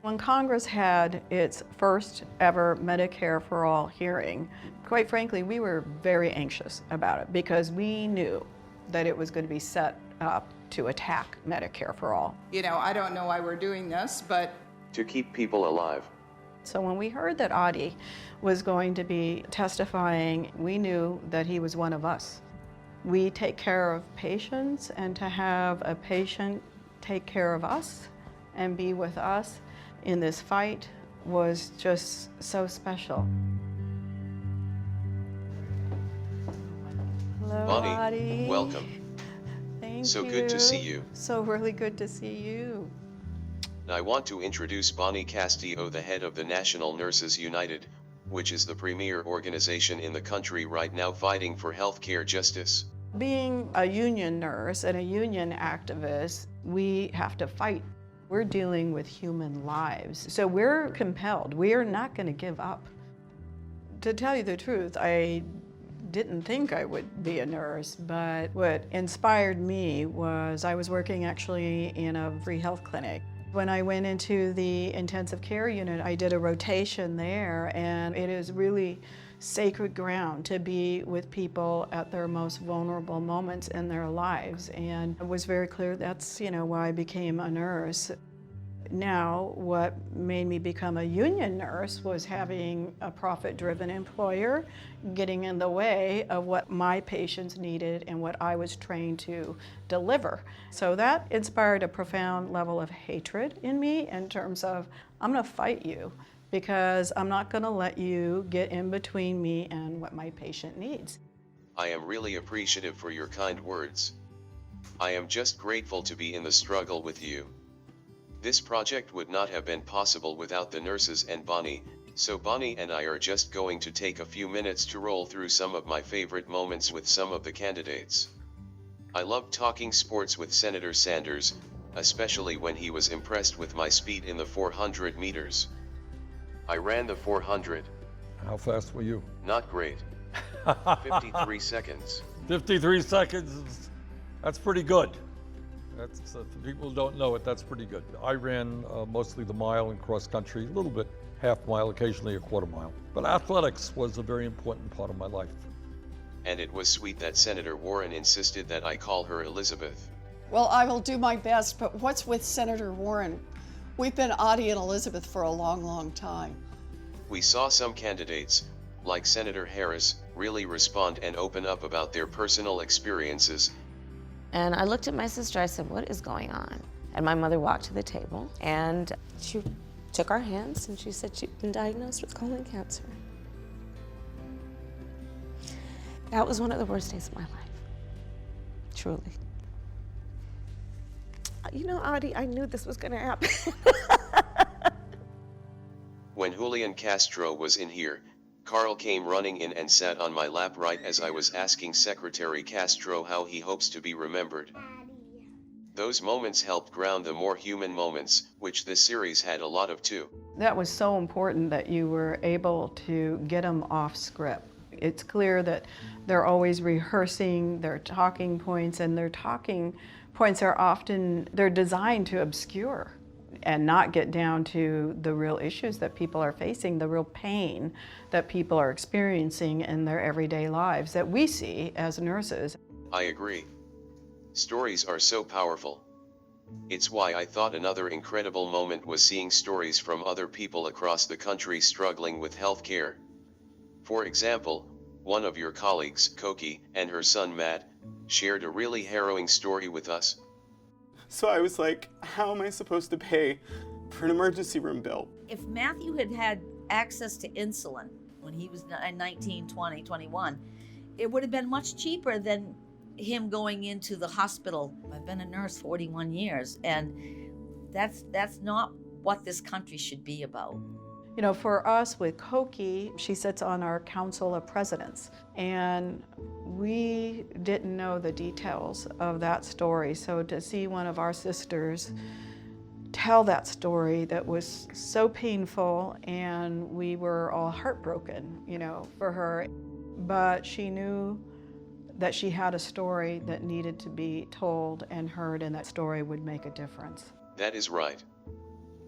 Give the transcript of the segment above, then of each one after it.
When Congress had its first ever Medicare for All hearing, quite frankly, we were very anxious about it because we knew that it was going to be set up to attack Medicare for All. You know, I don't know why we're doing this, but to keep people alive. So when we heard that Ady was going to be testifying, we knew that he was one of us. We take care of patients, and to have a patient take care of us and be with us in this fight was just so special. Hello, Bonnie, Ady. welcome. Thank you. So good to see you. So really good to see you. I want to introduce Bonnie Castillo, the head of the National Nurses United, which is the premier organization in the country right now fighting for healthcare justice. Being a union nurse and a union activist, we have to fight. We're dealing with human lives, so we're compelled. We are not going to give up. To tell you the truth, I didn't think I would be a nurse, but what inspired me was I was working actually in a free health clinic. When I went into the intensive care unit, I did a rotation there, and it is really sacred ground to be with people at their most vulnerable moments in their lives. And it was very clear that's, why I became a nurse. Now, what made me become a union nurse was having a profit-driven employer getting in the way of what my patients needed and what I was trained to deliver. So that inspired a profound level of hatred in me in terms of, I'm gonna fight you because I'm not gonna let you get in between me and what my patient needs. I am really appreciative for your kind words. I am just grateful to be in the struggle with you. This project would not have been possible without the nurses and Bonnie, so Bonnie and I are just going to take a few minutes to roll through some of my favorite moments with some of the candidates. I loved talking sports with Senator Sanders, especially when he was impressed with my speed in the 400 meters. I ran the 400. How fast were you? Not great. 53 seconds. 53 seconds, that's pretty good. That's, for people who don't know it, that's pretty good. I ran mostly the mile and cross country, a little bit half mile, occasionally a quarter mile. But athletics was a very important part of my life. And it was sweet that Senator Warren insisted that I call her Elizabeth. Well, I will do my best, but what's with Senator Warren? We've been Ady and Elizabeth for a long, long time. We saw some candidates, like Senator Harris, really respond and open up about their personal experiences. And I looked at my sister, I said, what is going on? And my mother walked to the table and she took our hands and she said she'd been diagnosed with colon cancer. That was one of the worst days of my life, truly. You know, Ady, I knew this was gonna happen. When Julian Castro was in here, Carl came running in and sat on my lap right as I was asking Secretary Castro how he hopes to be remembered. Those moments helped ground the more human moments, which this series had a lot of too. That was so important that you were able to get them off script. It's clear that they're always rehearsing their talking points, and their talking points are often, they're designed to obscure and not get down to the real issues that people are facing, the real pain that people are experiencing in their everyday lives that we see as nurses. I agree. Stories are so powerful. It's why I thought another incredible moment was seeing stories from other people across the country struggling with health care. For example, one of your colleagues, Koki, and her son Matt, shared a really harrowing story with us. So I was like, how am I supposed to pay for an emergency room bill? If Matthew had had access to insulin when he was 19, 20, 21, it would have been much cheaper than him going into the hospital. I've been a nurse 41 years, and that's not what this country should be about. You know, for us with Koki, she sits on our Council of Presidents, and we didn't know the details of that story. So to see one of our sisters tell that story that was so painful, and we were all heartbroken, for her. But she knew that she had a story that needed to be told and heard, and that story would make a difference. That is right.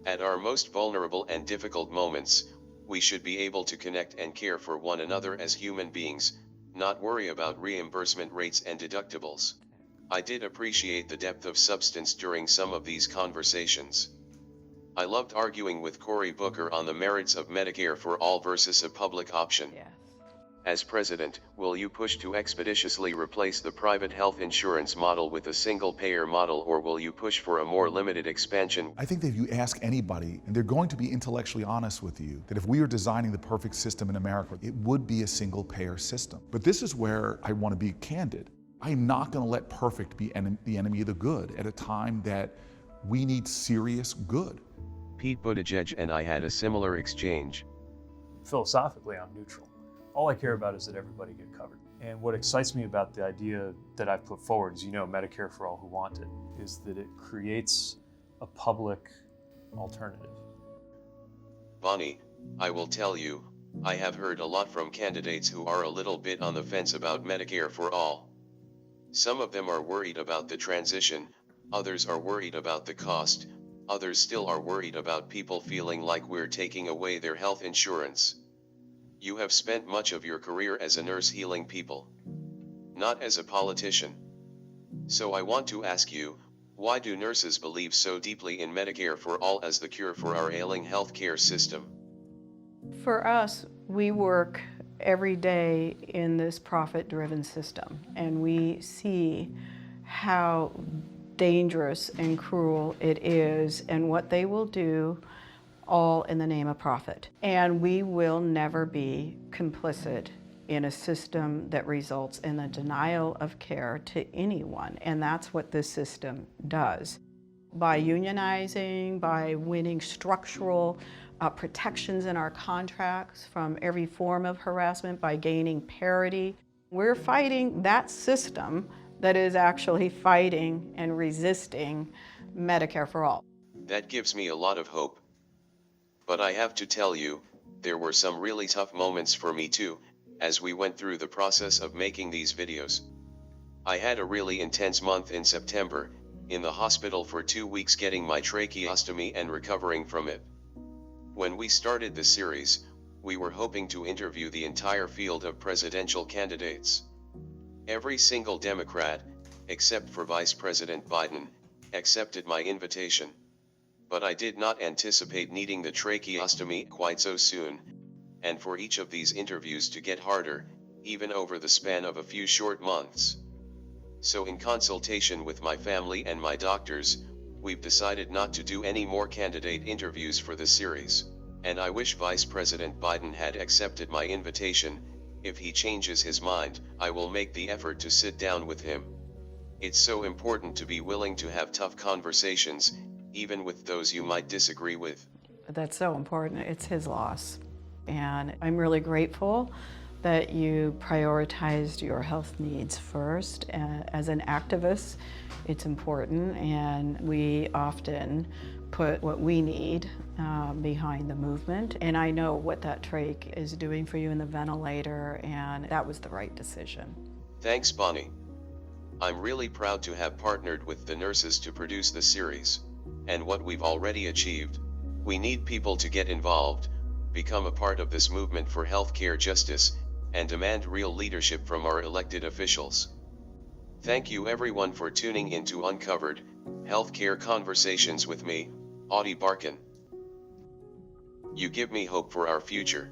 At our most vulnerable and difficult moments, we should be able to connect and care for one another as human beings, not worry about reimbursement rates and deductibles. I did appreciate the depth of substance during some of these conversations. I loved arguing with Cory Booker on the merits of Medicare for all versus a public option. Yes. As president, will you push to expeditiously replace the private health insurance model with a single-payer model, or will you push for a more limited expansion? I think that if you ask anybody, and they're going to be intellectually honest with you, that if we were designing the perfect system in America, it would be a single-payer system. But this is where I want to be candid. I'm not going to let perfect be the enemy of the good at a time that we need serious good. Pete Buttigieg and I had a similar exchange. Philosophically, I'm neutral. All I care about is that everybody get covered. And what excites me about the idea that I've put forward, as you know, Medicare for all who want it, is that it creates a public alternative. Bonnie, I will tell you, I have heard a lot from candidates who are a little bit on the fence about Medicare for all. Some of them are worried about the transition, others are worried about the cost, others still are worried about people feeling like we're taking away their health insurance. You have spent much of your career as a nurse healing people, not as a politician. So I want to ask you, why do nurses believe so deeply in Medicare for all as the cure for our ailing healthcare system? For us, we work every day in this profit-driven system, and we see how dangerous and cruel it is and what they will do, all in the name of profit. And we will never be complicit in a system that results in the denial of care to anyone, and that's what this system does. By unionizing, by winning structural protections in our contracts from every form of harassment, by gaining parity, we're fighting that system that is actually fighting and resisting Medicare for all. That gives me a lot of hope. But I have to tell you, there were some really tough moments for me too, as we went through the process of making these videos. I had a really intense month in September, in the hospital for 2 weeks getting my tracheostomy and recovering from it. When we started the series, we were hoping to interview the entire field of presidential candidates. Every single Democrat, except for Vice President Biden, accepted my invitation. But I did not anticipate needing the tracheostomy quite so soon, and for each of these interviews to get harder, even over the span of a few short months. So in consultation with my family and my doctors, we've decided not to do any more candidate interviews for the series, and I wish Vice President Biden had accepted my invitation. If he changes his mind, I will make the effort to sit down with him. It's so important to be willing to have tough conversations, even with those you might disagree with. That's so important. It's his loss. And I'm really grateful that you prioritized your health needs first. As an activist, it's important, and we often put what we need behind the movement. And I know what that trach is doing for you in the ventilator, and that was the right decision. Thanks, Bonnie. I'm really proud to have partnered with the nurses to produce the series, and what we've already achieved. We need people to get involved, become a part of this movement for healthcare justice, and demand real leadership from our elected officials. Thank you everyone for tuning in to Uncovered Healthcare Conversations with me, Ady Barkan. You give me hope for our future.